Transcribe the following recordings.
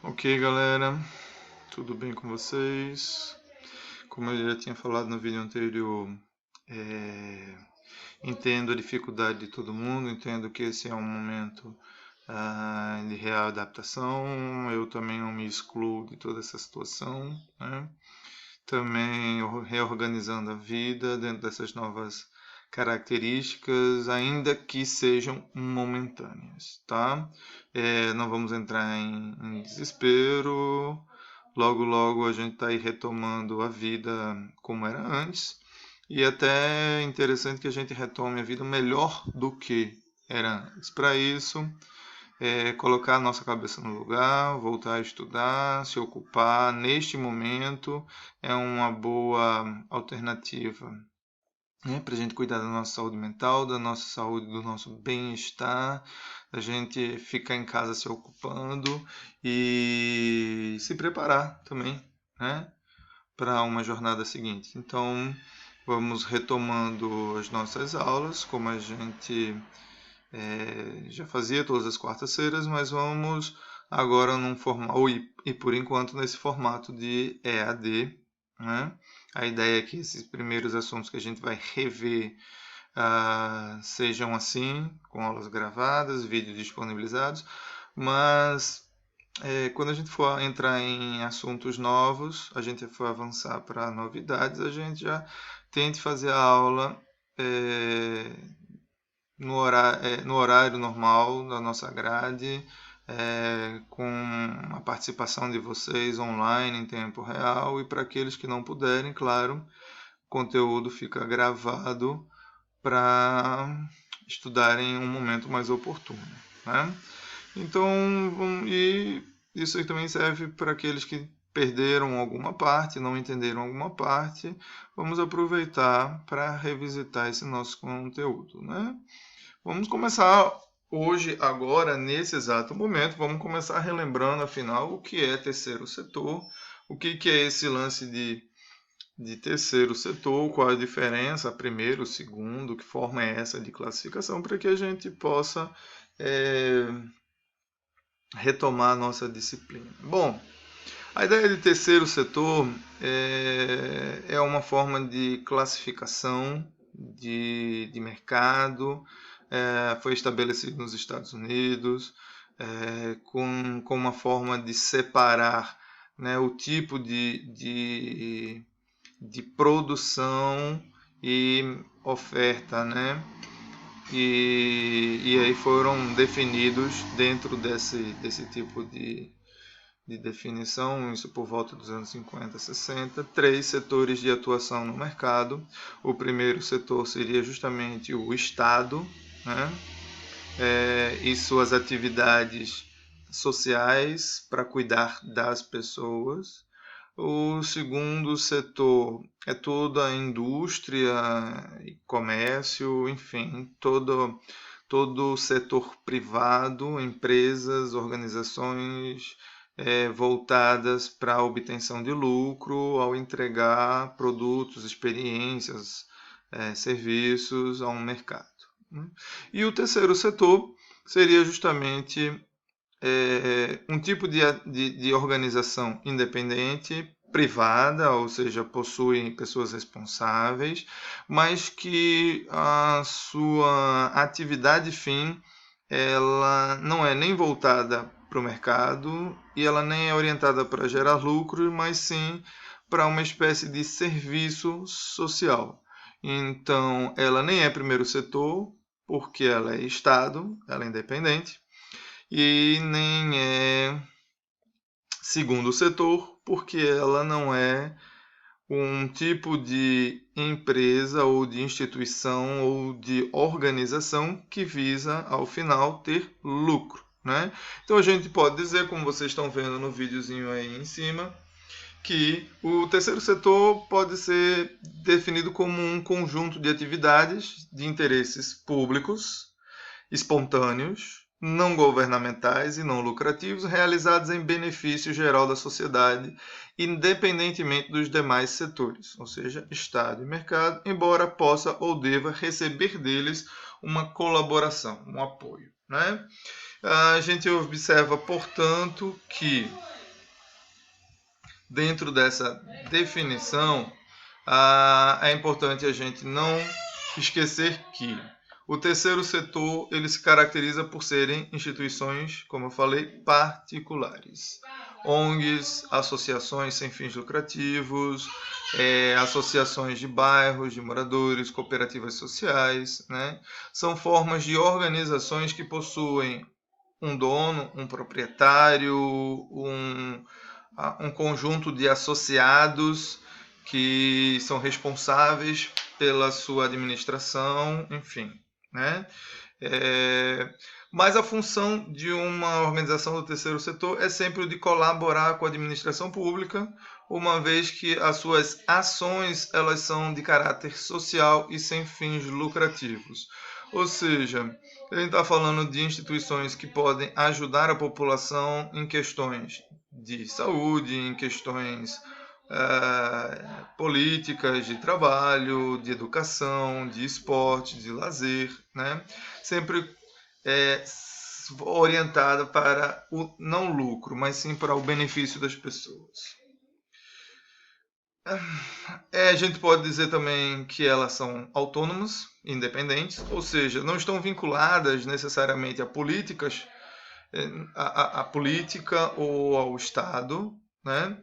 Ok, galera, tudo bem com vocês? Como eu já tinha falado no vídeo anterior, entendo a dificuldade de todo mundo, entendo que esse é um momento de real adaptação. Eu também não me excluo de toda essa situação, né? Também reorganizando a vida dentro dessas novas características, ainda que sejam momentâneas, tá? Não vamos entrar em desespero. Logo, logo a gente está aí retomando a vida como era antes. E até é interessante que a gente retome a vida melhor do que era antes. Para isso, colocar a nossa cabeça no lugar, voltar a estudar, se ocupar neste momento é uma boa alternativa, né, para a gente cuidar da nossa saúde mental, da nossa saúde, do nosso bem-estar, a gente ficar em casa se ocupando e se preparar também, né, para uma jornada seguinte. Então, vamos retomando as nossas aulas, como a gente já fazia todas as quartas-feiras, mas vamos agora num formato, e por enquanto nesse formato de EAD, né? A ideia é que esses primeiros assuntos que a gente vai rever sejam assim, com aulas gravadas, vídeos disponibilizados, mas quando a gente for entrar em assuntos novos, a gente for avançar para novidades, a gente já tente fazer a aula no horário normal da nossa grade, com a participação de vocês online em tempo real, e para aqueles que não puderem, claro, o conteúdo fica gravado para estudarem em um momento mais oportuno, né? Então, e isso aí também serve para aqueles que perderam alguma parte, não entenderam alguma parte. Vamos aproveitar para revisitar esse nosso conteúdo, né? Vamos começar hoje, agora, nesse exato momento, vamos começar relembrando, afinal, o que é terceiro setor, o que é esse lance de terceiro setor, qual a diferença, primeiro, segundo, que forma é essa de classificação, para que a gente possa retomar a nossa disciplina. Bom, a ideia de terceiro setor é uma forma de classificação de mercado, foi estabelecido nos Estados Unidos, com uma forma de separar, né, o tipo de produção e oferta, né? E aí foram definidos dentro desse tipo de definição, isso por volta dos anos 50, 60, três setores de atuação no mercado. O primeiro setor seria justamente o Estado, né? E suas atividades sociais para cuidar das pessoas. O segundo setor é toda a indústria e comércio, enfim, todo o setor privado, empresas, organizações voltadas para a obtenção de lucro ao entregar produtos, experiências, serviços a um mercado. E o terceiro setor seria justamente um tipo de organização independente, privada, ou seja, possui pessoas responsáveis, mas que a sua atividade fim ela não é nem voltada para o mercado e ela nem é orientada para gerar lucro, mas sim para uma espécie de serviço social. Então, ela nem é primeiro setor, porque ela é Estado, ela é independente, e nem é segundo setor, porque ela não é um tipo de empresa ou de instituição ou de organização que visa, ao final, ter lucro, né? Então a gente pode dizer, como vocês estão vendo no videozinho aí em cima, que o terceiro setor pode ser definido como um conjunto de atividades de interesses públicos espontâneos, não governamentais e não lucrativos, realizados em benefício geral da sociedade, independentemente dos demais setores, ou seja, Estado e mercado, embora possa ou deva receber deles uma colaboração, um apoio, né? A gente observa, portanto, que dentro dessa definição, é importante a gente não esquecer que o terceiro setor ele se caracteriza por serem instituições, como eu falei, particulares. ONGs, associações sem fins lucrativos, associações de bairros, de moradores, cooperativas sociais, né? São formas de organizações que possuem um dono, um proprietário, um conjunto de associados que são responsáveis pela sua administração, enfim, né? Mas a função de uma organização do terceiro setor é sempre o de colaborar com a administração pública, uma vez que as suas ações elas são de caráter social e sem fins lucrativos. Ou seja, a gente está falando de instituições que podem ajudar a população em questões de saúde, em questões políticas, de trabalho, de educação, de esporte, de lazer, né? Sempre orientada para o não lucro, mas sim para o benefício das pessoas. A gente pode dizer também que elas são autônomas, independentes, ou seja, não estão vinculadas necessariamente a políticas, a política ou ao Estado, né?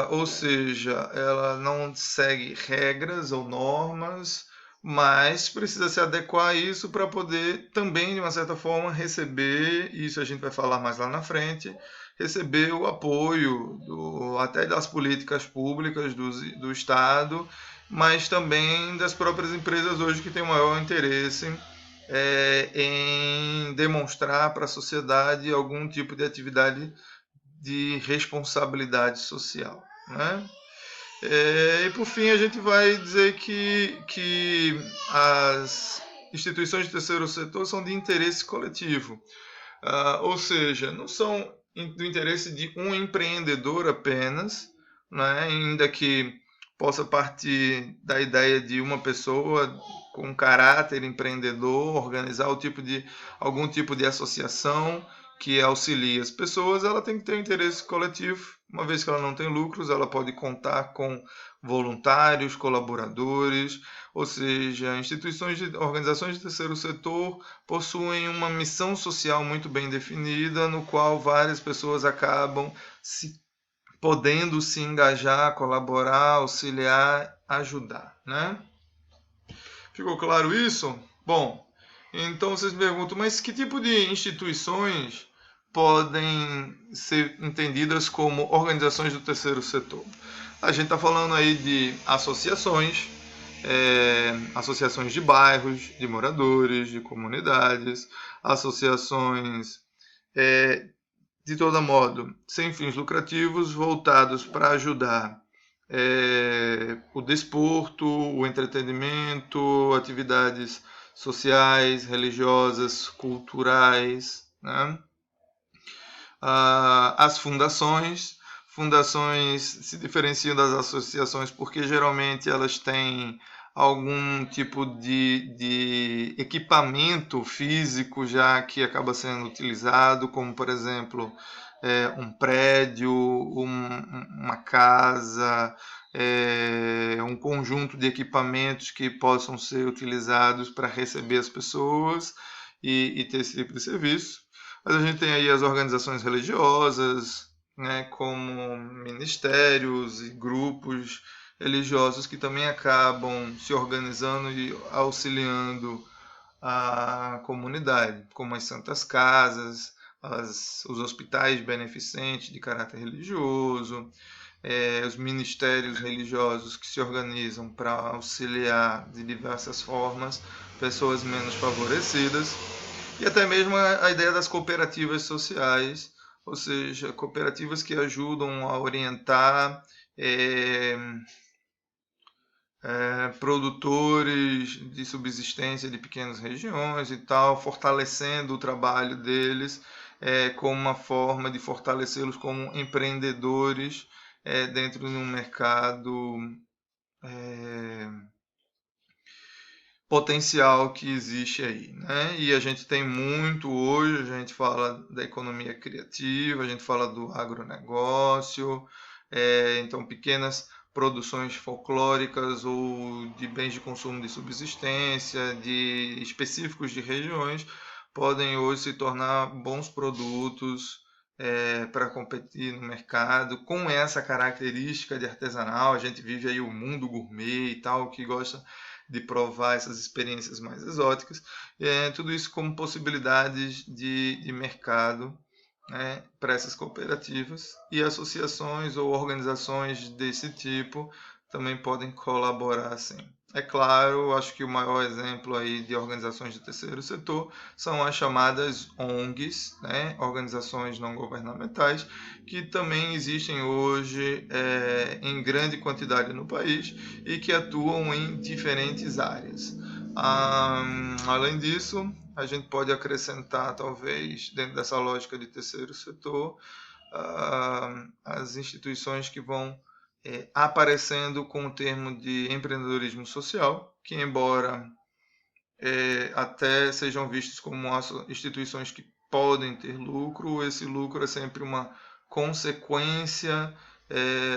Ou seja, ela não segue regras ou normas, mas precisa se adequar a isso para poder também, de uma certa forma, receber, isso a gente vai falar mais lá na frente, receber o apoio até das políticas públicas do Estado, mas também das próprias empresas hoje que têm o maior interesse em demonstrar para a sociedade algum tipo de atividade de responsabilidade social, né? E por fim a gente vai dizer que as instituições de terceiro setor são de interesse coletivo, ou seja, não são do interesse de um empreendedor apenas, né? Ainda que possa partir da ideia de uma pessoa com caráter empreendedor organizar algum tipo de associação que auxilia as pessoas, ela tem que ter um interesse coletivo. Uma vez que ela não tem lucros, ela pode contar com voluntários, colaboradores, ou seja, organizações de terceiro setor possuem uma missão social muito bem definida, no qual várias pessoas acabam podendo se engajar, colaborar, auxiliar, ajudar, né? Ficou claro isso? Bom, então vocês me perguntam, mas que tipo de instituições podem ser entendidas como organizações do terceiro setor? A gente está falando aí de associações, associações de bairros, de moradores, de comunidades, associações de todo modo sem fins lucrativos, voltados para ajudar o desporto, o entretenimento, atividades sociais, religiosas, culturais, né? As fundações se diferenciam das associações porque geralmente elas têm algum tipo de equipamento físico já que acaba sendo utilizado, como por exemplo um prédio, uma casa, um conjunto de equipamentos que possam ser utilizados para receber as pessoas e ter esse tipo de serviço. Mas a gente tem aí as organizações religiosas, né, como ministérios e grupos religiosos que também acabam se organizando e auxiliando a comunidade, como as santas casas, os hospitais beneficentes de caráter religioso, os ministérios religiosos que se organizam para auxiliar de diversas formas pessoas menos favorecidas, e até mesmo a ideia das cooperativas sociais, ou seja, cooperativas que ajudam a orientar produtores de subsistência de pequenas regiões e tal, fortalecendo o trabalho deles como uma forma de fortalecê-los como empreendedores dentro de um mercado potencial que existe aí, né? E a gente tem muito hoje, a gente fala da economia criativa, a gente fala do agronegócio, então pequenas produções folclóricas ou de bens de consumo de subsistência, de específicos de regiões, podem hoje se tornar bons produtos para competir no mercado com essa característica de artesanal. A gente vive aí o mundo gourmet e tal, que gosta de provar essas experiências mais exóticas, tudo isso como possibilidades de mercado, né, para essas cooperativas, e associações ou organizações desse tipo também podem colaborar assim. É claro, acho que o maior exemplo aí de organizações do terceiro setor são as chamadas ONGs, né, organizações não governamentais, que também existem hoje em grande quantidade no país e que atuam em diferentes áreas. Além disso, a gente pode acrescentar, talvez, dentro dessa lógica de terceiro setor, as instituições que vão aparecendo com o termo de empreendedorismo social, que embora até sejam vistos como instituições que podem ter lucro, esse lucro é sempre uma consequência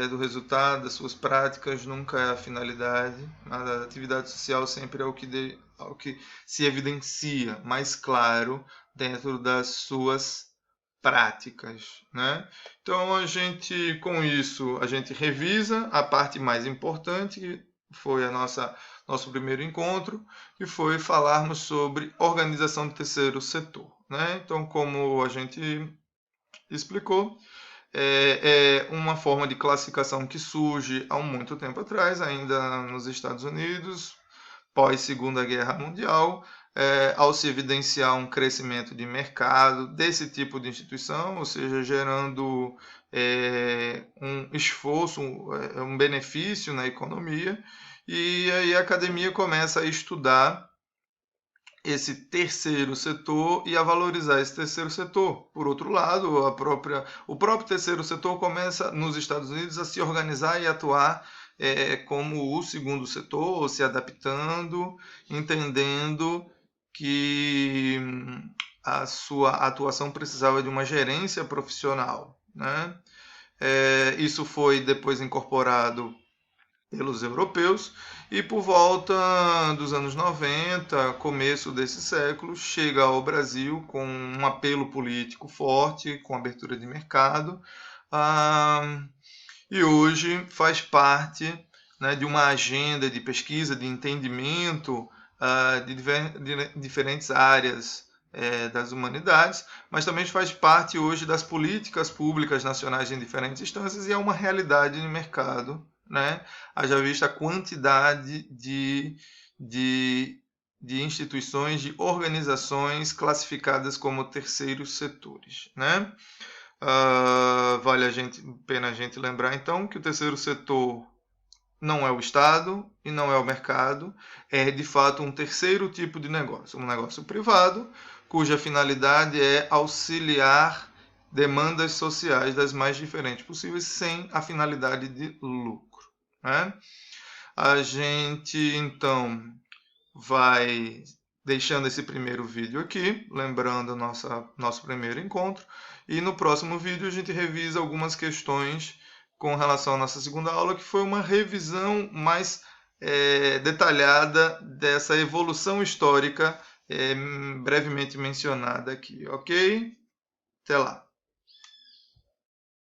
do resultado das suas práticas, nunca é a finalidade. A atividade social sempre é o que se evidencia mais claro dentro das suas práticas, né? Então a gente, com isso, a gente revisa a parte mais importante, que foi a nosso primeiro encontro, que foi falarmos sobre organização do terceiro setor, né? Então, como a gente explicou, é uma forma de classificação que surge há muito tempo atrás, ainda nos Estados Unidos, pós Segunda Guerra Mundial, ao se evidenciar um crescimento de mercado desse tipo de instituição, ou seja, gerando um esforço, um benefício na economia, e aí a academia começa a estudar esse terceiro setor e a valorizar esse terceiro setor. Por outro lado, o próprio terceiro setor começa nos Estados Unidos a se organizar e atuar como o segundo setor, se adaptando, entendendo que a sua atuação precisava de uma gerência profissional, né? Isso foi depois incorporado pelos europeus e por volta dos anos 90, começo desse século, chega ao Brasil com um apelo político forte, com abertura de mercado, e hoje faz parte, né, de uma agenda de pesquisa, de entendimento de diferentes áreas das humanidades, mas também faz parte hoje das políticas públicas nacionais em diferentes instâncias e é uma realidade de mercado, né? Haja vista a quantidade de instituições, de organizações classificadas como terceiros setores, né? Vale pena a gente lembrar então que o terceiro setor não é o Estado e não é o mercado, é de fato um terceiro tipo de negócio, um negócio privado, cuja finalidade é auxiliar demandas sociais das mais diferentes possíveis, sem a finalidade de lucro, né? A gente então vai deixando esse primeiro vídeo aqui, lembrando nosso primeiro encontro, e no próximo vídeo a gente revisa algumas questões com relação à nossa segunda aula, que foi uma revisão mais detalhada dessa evolução histórica brevemente mencionada aqui, ok? Até lá!